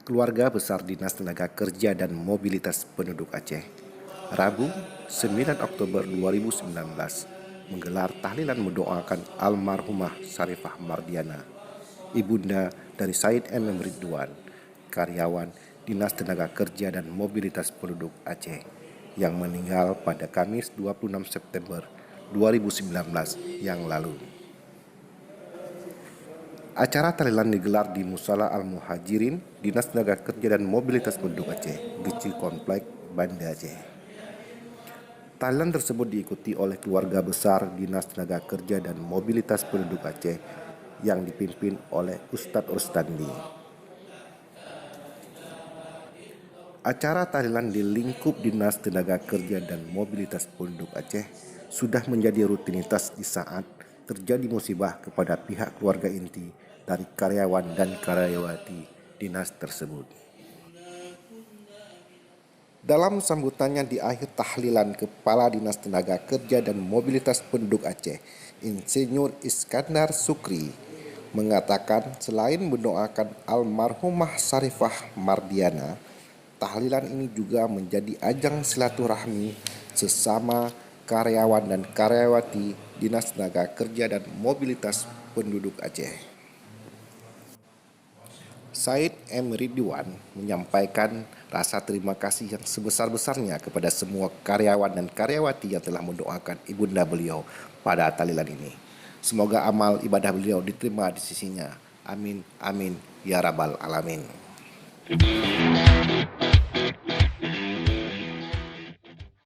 Keluarga Besar Dinas Tenaga Kerja dan Mobilitas Penduduk Aceh, Rabu 9 Oktober 2019, menggelar tahlilan mendoakan almarhumah Sarifah Mardiana, ibunda dari Said M. Ridwan, karyawan Dinas Tenaga Kerja dan Mobilitas Penduduk Aceh, yang meninggal pada Kamis 26 September 2019 yang lalu. Acara tahlilan digelar di Musala Al-Muhajirin, Dinas Tenaga Kerja dan Mobilitas Penduduk Aceh, Geci Komplek, Banda Aceh. Tahlilan tersebut diikuti oleh keluarga besar Dinas Tenaga Kerja dan Mobilitas Penduduk Aceh yang dipimpin oleh Ustadz Rustandi. Acara tahlilan di lingkup Dinas Tenaga Kerja dan Mobilitas Penduduk Aceh sudah menjadi rutinitas di saat terjadi musibah kepada pihak keluarga inti dari karyawan dan karyawati dinas tersebut. Dalam sambutannya di akhir tahlilan, Kepala Dinas Tenaga Kerja dan Mobilitas Penduduk Aceh, Insinyur Iskandar Sukri, mengatakan selain mendoakan almarhumah Sarifah Mardiana, tahlilan ini juga menjadi ajang silaturahmi sesama karyawan dan karyawati Dinas Tenaga Kerja dan Mobilitas Penduduk Aceh. Said M. Ridwan menyampaikan rasa terima kasih yang sebesar-besarnya kepada semua karyawan dan karyawati yang telah mendoakan ibunda beliau pada tahlilan ini. Semoga amal ibadah beliau diterima di sisinya. Amin, amin, ya rabbal alamin.